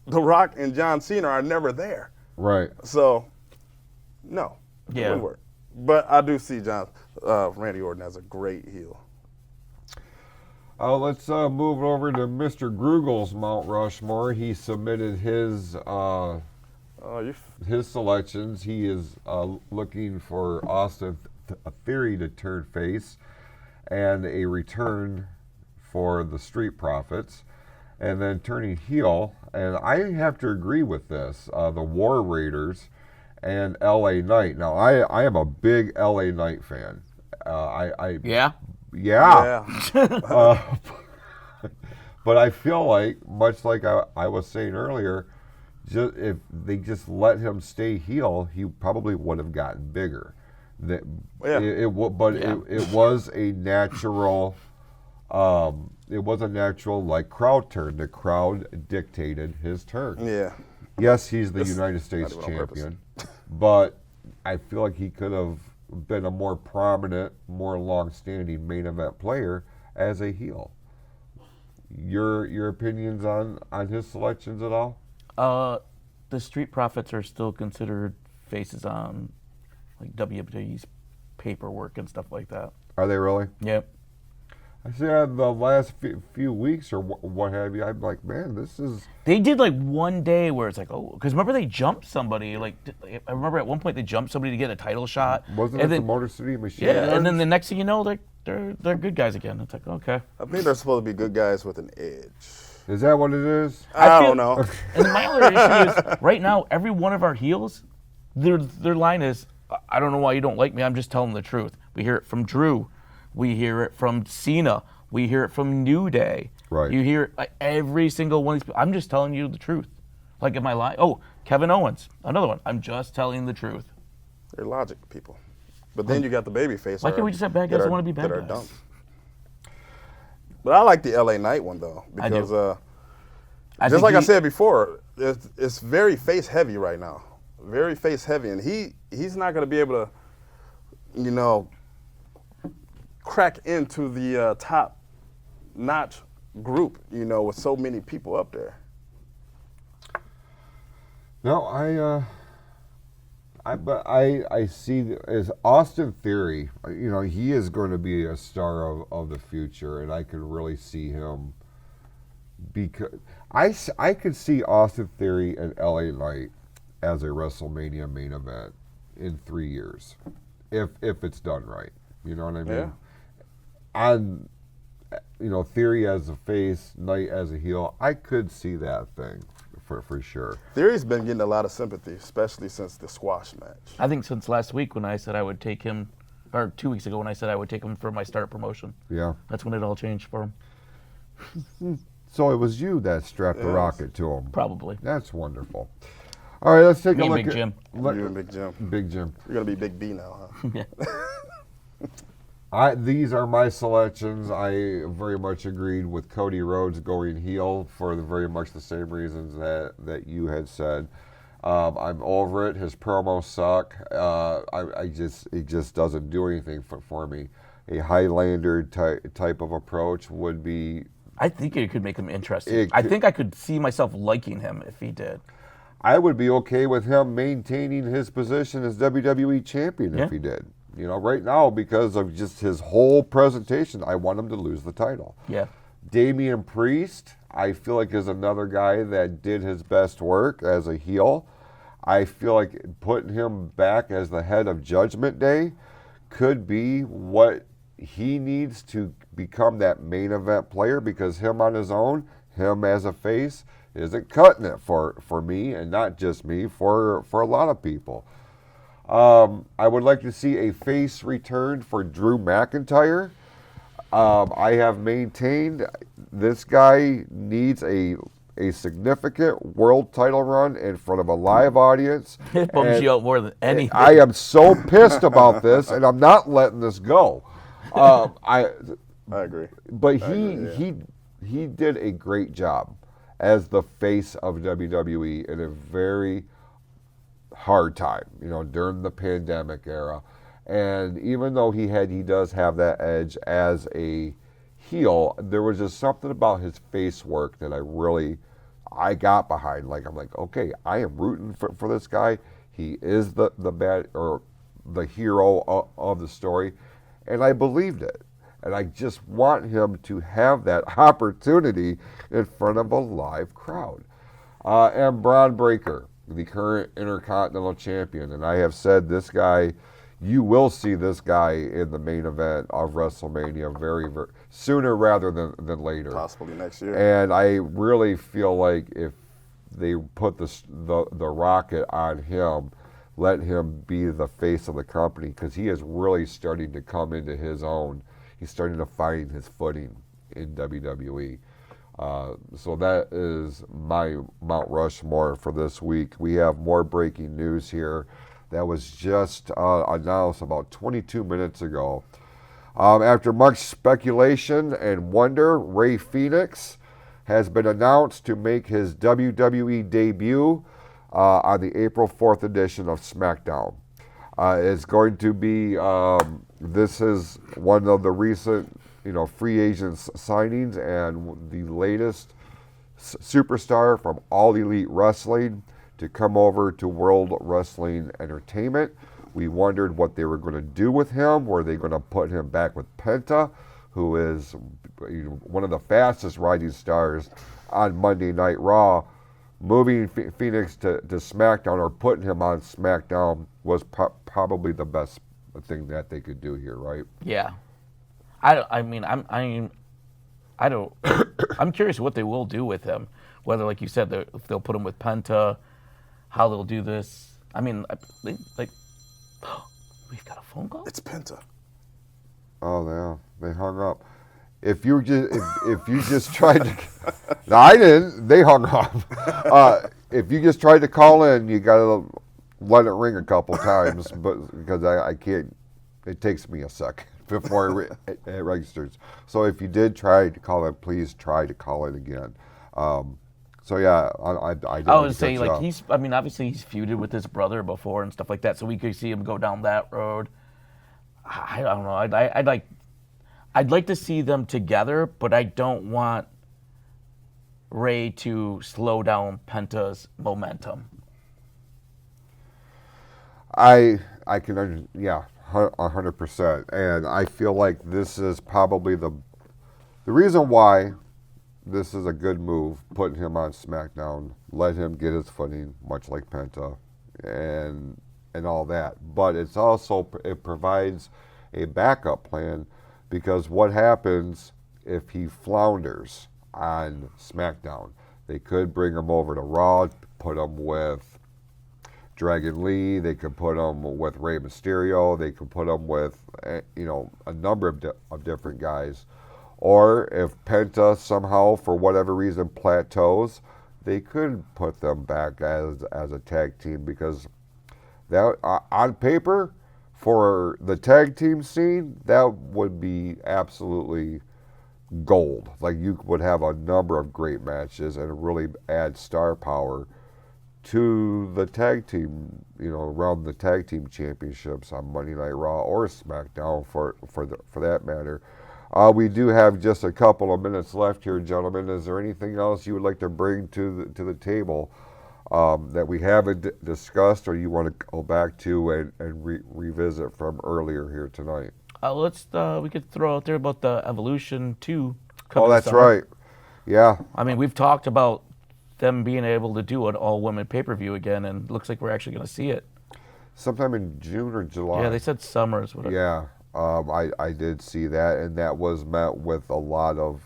The Rock and John Cena are never there. Right. So, no. It wouldn't work. But I do see Randy Orton as a great heel. Let's move over to Mr. Grugel's Mount Rushmore. He submitted his selections. He is looking for Austin Theory to turn face and a return for the Street Profits, and then turning heel. And I have to agree with this, the War Raiders and LA Knight. Now, I am a big LA Knight fan. Yeah. But I feel like, much like I was saying earlier, if they just let him stay heel, he probably would have gotten bigger. It was a natural. It was a natural crowd turn. The crowd dictated his turn. Yeah. Yes, he's the United States champion, but I feel like he could have been a more prominent, more long-standing main event player as a heel. Your opinions on his selections at all? The Street Profits are still considered faces on WWE's paperwork and stuff like that. Are they really? Yep. I see the last few weeks or what have you, I'm like, man, this is... They did one day where it's because remember they jumped somebody, I remember at one point they jumped somebody to get a title shot. Wasn't it the Motor City Machine Guns? Yeah, and then the next thing you know, they're good guys again. It's okay. I think they're supposed to be good guys with an edge. Is that what it is? I don't know. And my other issue is, right now, every one of our heels, their line is, I don't know why you don't like me, I'm just telling the truth. We hear it from Drew. We hear it from Cena. We hear it from New Day. Right. You hear it, every single one of these people. I'm just telling you the truth. Like, am I lying? Oh, Kevin Owens, another one. I'm just telling the truth. They're logic people. But then you got the babyface. Why can't we just have bad guys that want to be bad that are guys? dumb. But I like the LA Knight one though, because just like I said before, it's very face heavy right now, very face heavy, and he's not going to be able to, crack into the top notch group, with so many people up there. No, I see as Austin Theory, he is going to be a star of the future, and I could really see him because I could see Austin Theory and LA Knight as a WrestleMania main event in 3 years, if it's done right. You know what I mean? Yeah. Theory as a face, Knight as a heel, I could see that thing. For sure. Theory's been getting a lot of sympathy, especially since the squash match. I think since last week when I said I would take him, or 2 weeks ago when I said I would take him for my start promotion. Yeah. That's when it all changed for him. So it was you that strapped the rocket to him. Probably. That's wonderful. All right, let's take Me a and look Big Jim. You and Big Jim. Big Jim. You're going to be Big B now, huh? Yeah. These are my selections. I very much agreed with Cody Rhodes going heel for very much the same reasons that you had said. I'm over it. His promos suck. It just doesn't do anything for me. A Highlander type of approach would be. I think it could make him interesting. I think I could see myself liking him if he did. I would be okay with him maintaining his position as WWE champion if he did. Right now, because of just his whole presentation, I want him to lose the title. Yeah. Damian Priest, I feel like is another guy that did his best work as a heel. I feel like putting him back as the head of Judgment Day could be what he needs to become that main event player, because him on his own, him as a face, isn't cutting it for me, and not just me, for a lot of people. I would like to see a face return for Drew McIntyre. I have maintained this guy needs a significant world title run in front of a live audience. It bums you out more than anything. I am so pissed about this, and I'm not letting this go. I agree. But he did a great job as the face of WWE in a very hard time, during the pandemic era. And even though he does have that edge as a heel, there was just something about his face work that I got behind. I'm like, okay, I am rooting for this guy. He is the bad or the hero of the story, and I believed it. And I just want him to have that opportunity in front of a live crowd. And Braun Breaker, the current Intercontinental Champion. And I have said this guy, you will see this guy in the main event of WrestleMania very, very sooner rather than later. Possibly next year. And I really feel like if they put the rocket on him, let him be the face of the company, because he is really starting to come into his own. He's starting to find his footing in WWE. So that is my Mount Rushmore for this week. We have more breaking news here that was just announced about 22 minutes ago. After much speculation and wonder, Rey Fenix has been announced to make his WWE debut on the April 4th edition of SmackDown. It's going to be, this is one of the recent, free agents signings and the latest superstar from All Elite Wrestling to come over to World Wrestling Entertainment. We wondered what they were going to do with him. Were they going to put him back with Penta, who is one of the fastest rising stars on Monday Night Raw? Moving Phoenix to SmackDown or putting him on SmackDown was probably the best thing that they could do here, right? Yeah. I'm curious what they will do with him. Whether, like you said, if they'll put him with Penta, how they'll do this. We've got a phone call? It's Penta. Oh, yeah, they hung up. If you just tried to, no, I didn't. They hung up. if you just tried to call in, you got to let it ring a couple times, but because I can't, it takes me a second before it registers. So if you did try to call in, please try to call in again. So yeah, I would say like obviously he's feuded with his brother before and stuff like that, so we could see him go down that road. I don't know. I'd like to see them together, but I don't want Ray to slow down Penta's momentum. I can, yeah, 100%. And I feel like this is probably the reason why this is a good move, putting him on SmackDown, let him get his footing, much like Penta, and all that. But it's also, it provides a backup plan, because what happens if he flounders on SmackDown? They could bring him over to Raw, put him with Dragon Lee, they could put him with Rey Mysterio, they could put him with, a number of different guys. Or if Penta somehow, for whatever reason, plateaus, they could put them back as a tag team, because that on paper, for the tag team scene, that would be absolutely gold. Like, you would have a number of great matches and really add star power to the tag team, around the tag team championships on Monday Night Raw or SmackDown for that matter. We do have just a couple of minutes left here, gentlemen. Is there anything else you would like to bring to the table that we haven't discussed, or you want to go back to and revisit from earlier here tonight? We could throw out there about the Evolution 2. Oh, that's right. Yeah. I mean, we've talked about them being able to do an all-women pay-per-view again, and it looks like we're actually going to see it. Sometime in June or July. Yeah, they said summer is what it. Yeah, I did see that, and that was met with a lot of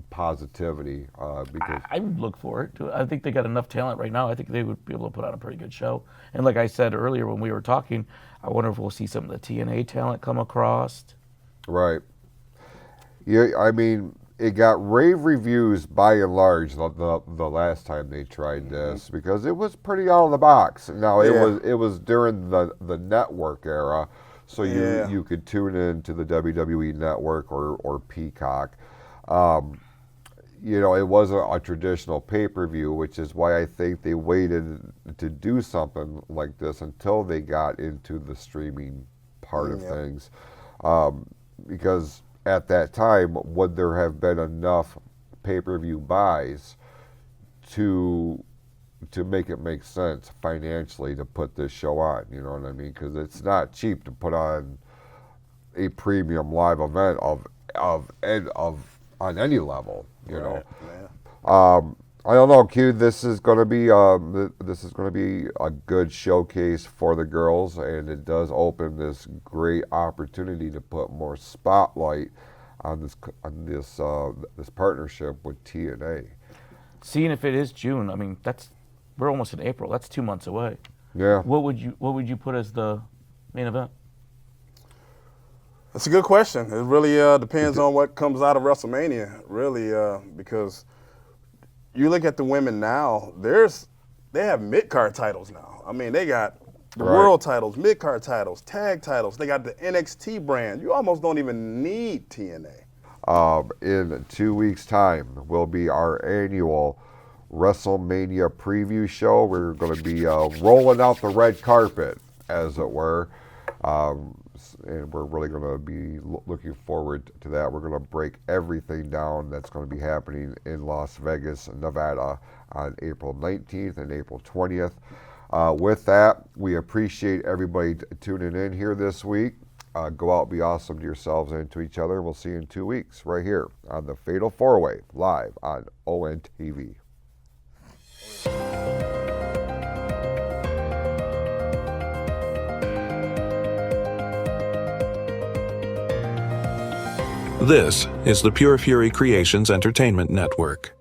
positivity. Because I would look forward to it. I think they got enough talent right now. I think they would be able to put on a pretty good show. And like I said earlier when we were talking, I wonder if we'll see some of the TNA talent come across. Right. Yeah, I mean, it got rave reviews by and large the last time they tried this, because it was pretty out of the box. Now it was during the network era, so you could tune in to the WWE Network or Peacock. It wasn't a traditional pay-per-view, which is why I think they waited to do something like this until they got into the streaming part of things, because at that time, would there have been enough pay-per-view buys to make it make sense financially to put this show on? You know what I mean? Because it's not cheap to put on a premium live event of on any level. You know. I don't know, Q. This is going to be a good showcase for the girls, and it does open this great opportunity to put more spotlight on this partnership with TNA. Seeing if it is June, I mean, we're almost in April. That's 2 months away. Yeah. What would you put as the main event? That's a good question. It really depends on what comes out of WrestleMania, really, because you look at the women now, they have mid-card titles now. I mean, they got the world titles, mid-card titles, tag titles. They got the NXT brand. You almost don't even need TNA. In 2 weeks' time will be our annual WrestleMania preview show. We're going to be rolling out the red carpet, as it were. And we're really going to be looking forward to that. We're going to break everything down that's going to be happening in Las Vegas, Nevada on April 19th and April 20th. With that, we appreciate everybody tuning in here this week. Go out, be awesome to yourselves and to each other. We'll see you in 2 weeks right here on the Fatal 4-Way live on ONTV. This is the Pure Fury Creations Entertainment Network.